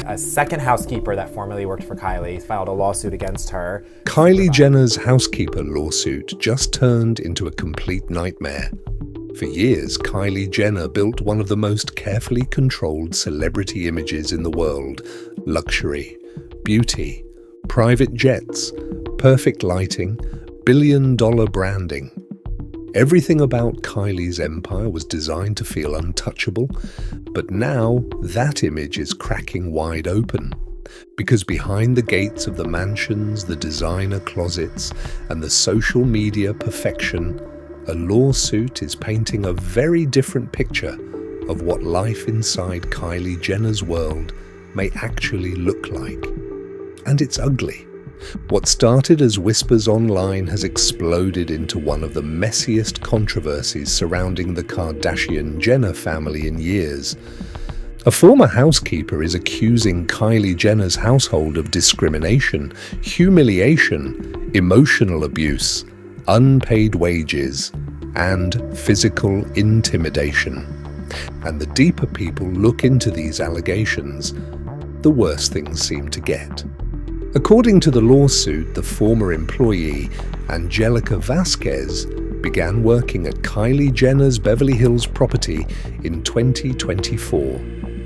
A second housekeeper that formerly worked for Kylie filed a lawsuit against her. Kylie Jenner's Housekeeper lawsuit just turned into a complete nightmare. For years, Kylie Jenner built one of the most carefully controlled celebrity images in the world: luxury, beauty, private jets, perfect lighting, billion-dollar branding. Everything about Kylie's empire was designed to feel untouchable, but now that image is cracking wide open. Because behind the gates of the mansions, the designer closets, and the social media perfection, a lawsuit is painting a very different picture of what life inside Kylie Jenner's world may actually look like. And it's ugly. What started as whispers online has exploded into one of the messiest controversies surrounding the Kardashian-Jenner family in years. A former housekeeper is accusing Kylie Jenner's household of discrimination, humiliation, emotional abuse, unpaid wages, and physical intimidation. And the deeper people look into these allegations, the worse things seem to get. According to the lawsuit, the former employee, Angelica Vasquez, began working at Kylie Jenner's Beverly Hills property in 2024,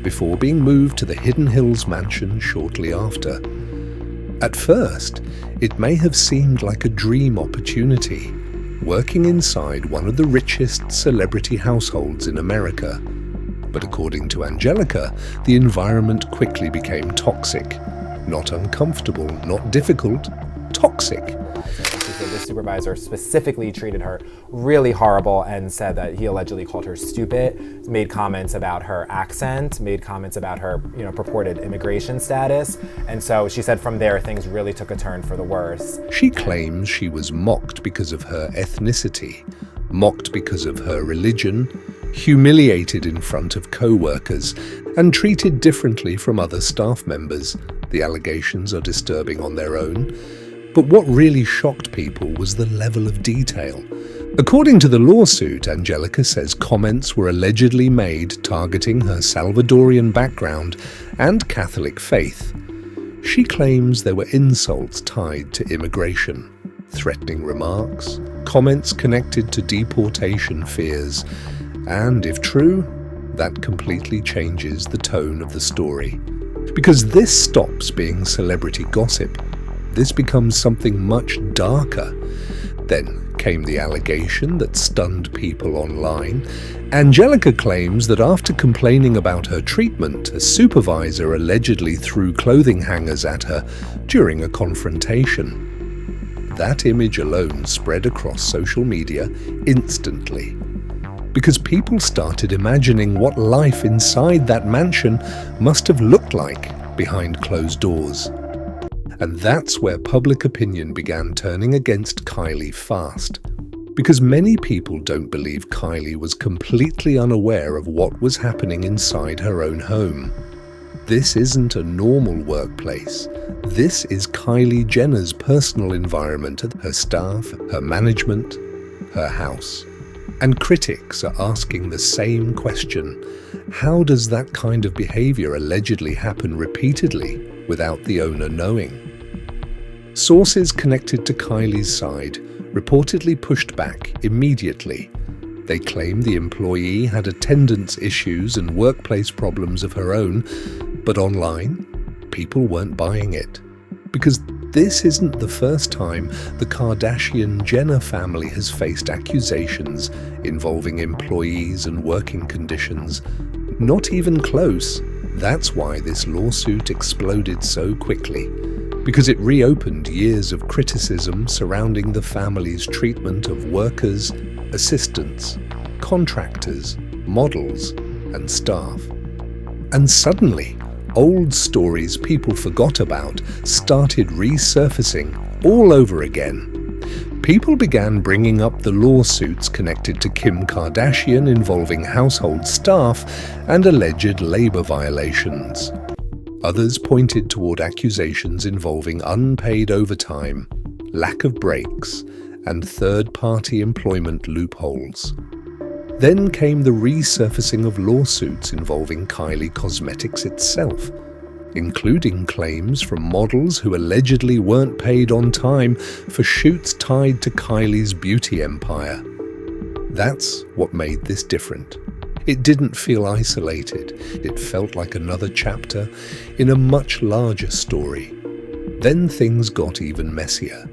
before being moved to the Hidden Hills mansion shortly after. At first, it may have seemed like a dream opportunity, working inside one of the richest celebrity households in America. But according to Angelica, the environment quickly became toxic. Not uncomfortable, not difficult, toxic. She said the supervisor specifically treated her really horrible and said that he allegedly called her stupid, made comments about her accent, made comments about her, purported immigration status. And so she said from there, things really took a turn for the worse. She claims she was mocked because of her ethnicity, mocked because of her religion, humiliated in front of co-workers, and treated differently from other staff members. The allegations are disturbing on their own, but what really shocked people was the level of detail. According to the lawsuit, Angelica says comments were allegedly made targeting her Salvadorian background and Catholic faith. She claims there were insults tied to immigration, threatening remarks, comments connected to deportation fears, and if true, that completely changes the tone of the story. Because this stops being celebrity gossip. This becomes something much darker. Then came the allegation that stunned people online. Angelica claims that after complaining about her treatment, a supervisor allegedly threw clothing hangers at her during a confrontation. That image alone spread across social media instantly, because people started imagining what life inside that mansion must have looked like behind closed doors. And that's where public opinion began turning against Kylie fast, because many people don't believe Kylie was completely unaware of what was happening inside her own home. This isn't a normal workplace. This is Kylie Jenner's personal environment, her staff, her management, her house. And critics are asking the same question. How does that kind of behavior allegedly happen repeatedly without the owner knowing? Sources connected to Kylie's side reportedly pushed back immediately. They claim the employee had attendance issues and workplace problems of her own, but online, people weren't buying it. Because this isn't the first time the Kardashian-Jenner family has faced accusations involving employees and working conditions. Not even close. That's why this lawsuit exploded so quickly, because it reopened years of criticism surrounding the family's treatment of workers, assistants, contractors, models, and staff. And suddenly, old stories people forgot about started resurfacing all over again. People began bringing up the lawsuits connected to Kim Kardashian involving household staff and alleged labor violations. Others pointed toward accusations involving unpaid overtime, lack of breaks, and third-party employment loopholes. Then came the resurfacing of lawsuits involving Kylie Cosmetics itself. including claims from models who allegedly weren't paid on time for shoots tied to Kylie's beauty empire. That's what made this different. It didn't feel isolated. It felt like another chapter in a much larger story. Then things got even messier.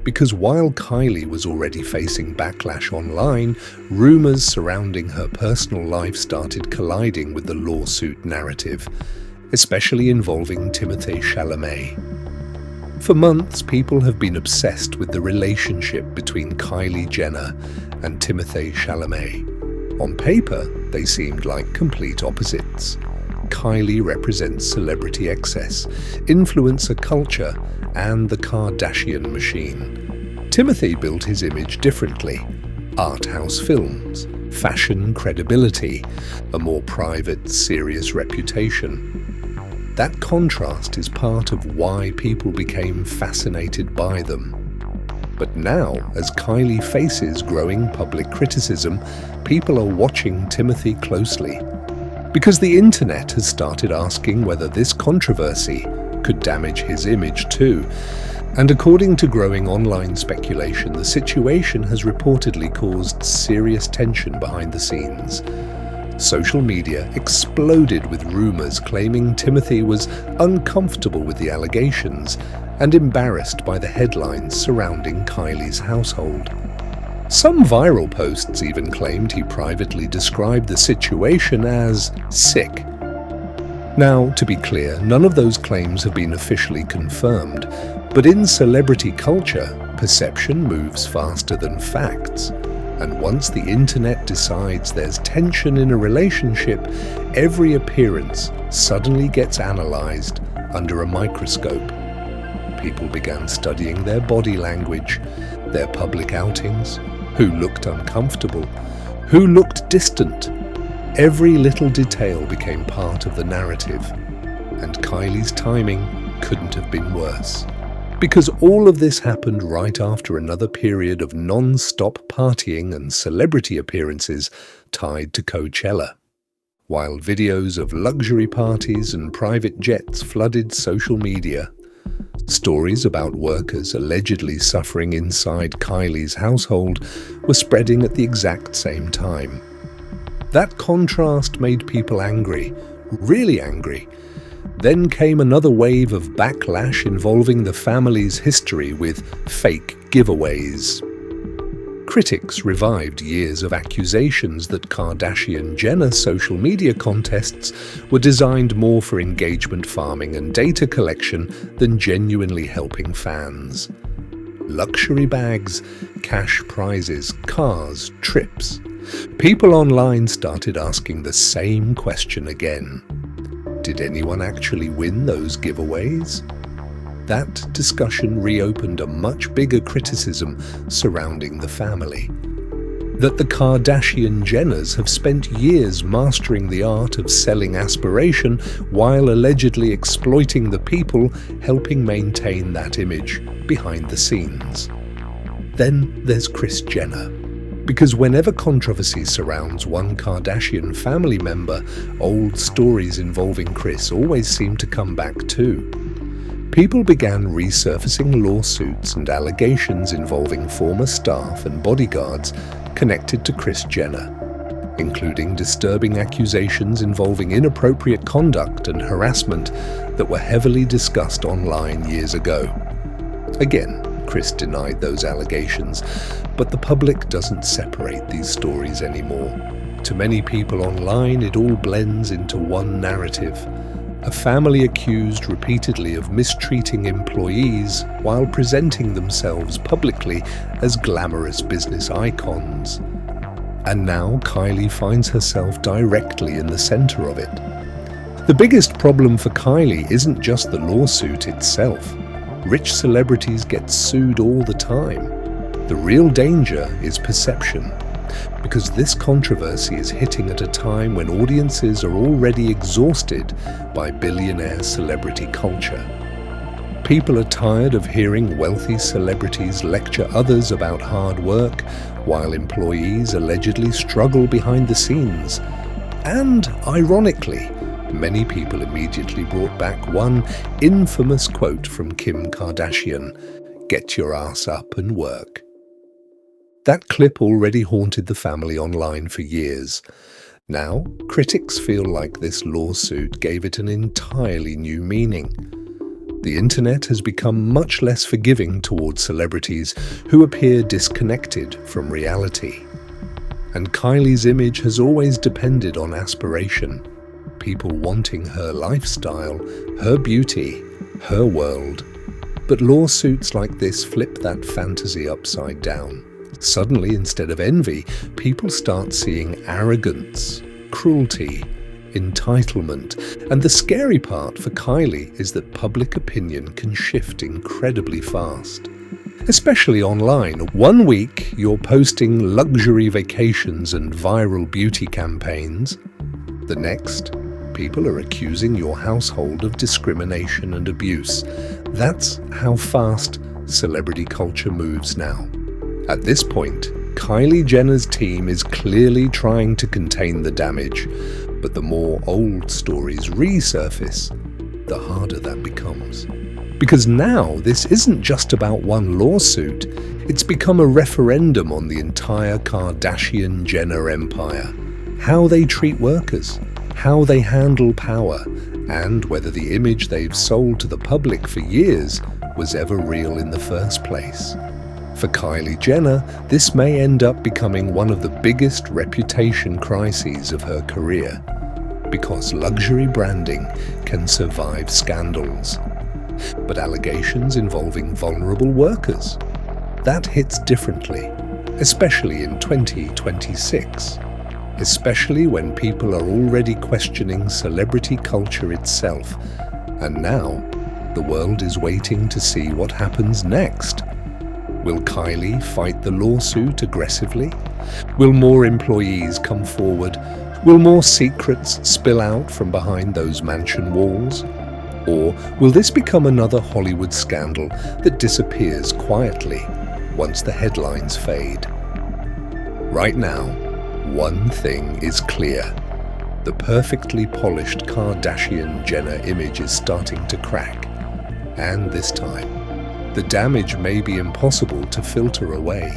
Because while Kylie was already facing backlash online, rumors surrounding her personal life started colliding with the lawsuit narrative, especially involving Timothée Chalamet. For months, people have been obsessed with the relationship between Kylie Jenner and Timothée Chalamet. On paper, they seemed like complete opposites. Kylie represents celebrity excess, influencer culture, and the Kardashian machine. Timothée built his image differently. Art house films, fashion credibility, a more private, serious reputation. That contrast is part of why people became fascinated by them. But now, as Kylie faces growing public criticism, people are watching Timothée closely. Because the internet has started asking whether this controversy could damage his image too. And according to growing online speculation, the situation has reportedly caused serious tension behind the scenes. Social media exploded with rumors claiming Timothée was uncomfortable with the allegations and embarrassed by the headlines surrounding Kylie's household. Some viral posts even claimed he privately described the situation as sick. Now, to be clear, none of those claims have been officially confirmed, but in celebrity culture, perception moves faster than facts. And once the internet decides there's tension in a relationship, every appearance suddenly gets analyzed under a microscope. People began studying their body language, their public outings, who looked uncomfortable, who looked distant. Every little detail became part of the narrative, and Kylie's timing couldn't have been worse. Because all of this happened right after another period of non-stop partying and celebrity appearances tied to Coachella. While videos of luxury parties and private jets flooded social media, stories about workers allegedly suffering inside Kylie's household were spreading at the exact same time. That contrast made people angry, really angry. Then came another wave of backlash involving the family's history with fake giveaways. Critics revived years of accusations that Kardashian-Jenner social media contests were designed more for engagement farming and data collection than genuinely helping fans. Luxury bags, cash prizes, cars, trips. People online started asking the same question again. Did anyone actually win those giveaways? That discussion reopened a much bigger criticism surrounding the family. That the Kardashian-Jenners have spent years mastering the art of selling aspiration while allegedly exploiting the people helping maintain that image behind the scenes. Then there's Kris Jenner. Because whenever controversy surrounds one Kardashian family member, old stories involving Kris always seem to come back too. People began resurfacing lawsuits and allegations involving former staff and bodyguards connected to Kris Jenner, including disturbing accusations involving inappropriate conduct and harassment that were heavily discussed online years ago. Again, Kris denied those allegations, but the public doesn't separate these stories anymore. To many people online, it all blends into one narrative. A family accused repeatedly of mistreating employees while presenting themselves publicly as glamorous business icons. And now Kylie finds herself directly in the center of it. The biggest problem for Kylie isn't just the lawsuit itself. Rich celebrities get sued all the time. The real danger is perception, because this controversy is hitting at a time when audiences are already exhausted by billionaire celebrity culture. People are tired of hearing wealthy celebrities lecture others about hard work, while employees allegedly struggle behind the scenes. And, ironically, many people immediately brought back one infamous quote from Kim Kardashian, "Get your ass up and work." That clip already haunted the family online for years. Now, critics feel like this lawsuit gave it an entirely new meaning. The internet has become much less forgiving towards celebrities who appear disconnected from reality. And Kylie's image has always depended on aspiration, people wanting her lifestyle, her beauty, her world. But lawsuits like this flip that fantasy upside down. Suddenly, instead of envy, people start seeing arrogance, cruelty, entitlement. And the scary part for Kylie is that public opinion can shift incredibly fast. Especially online. One week, you're posting luxury vacations and viral beauty campaigns. The next, people are accusing your household of discrimination and abuse. That's how fast celebrity culture moves now. At this point, Kylie Jenner's team is clearly trying to contain the damage, but the more old stories resurface, the harder that becomes. Because now this isn't just about one lawsuit, it's become a referendum on the entire Kardashian-Jenner empire. How they treat workers, how they handle power, and whether the image they've sold to the public for years was ever real in the first place. For Kylie Jenner, this may end up becoming one of the biggest reputation crises of her career, because luxury branding can survive scandals. But allegations involving vulnerable workers, that hits differently, especially in 2026, especially when people are already questioning celebrity culture itself. And now, the world is waiting to see what happens next. Will Kylie fight the lawsuit aggressively? Will more employees come forward? Will more secrets spill out from behind those mansion walls? Or will this become another Hollywood scandal that disappears quietly once the headlines fade? Right now, one thing is clear. The perfectly polished Kardashian-Jenner image is starting to crack. And this time, the damage may be impossible to filter away.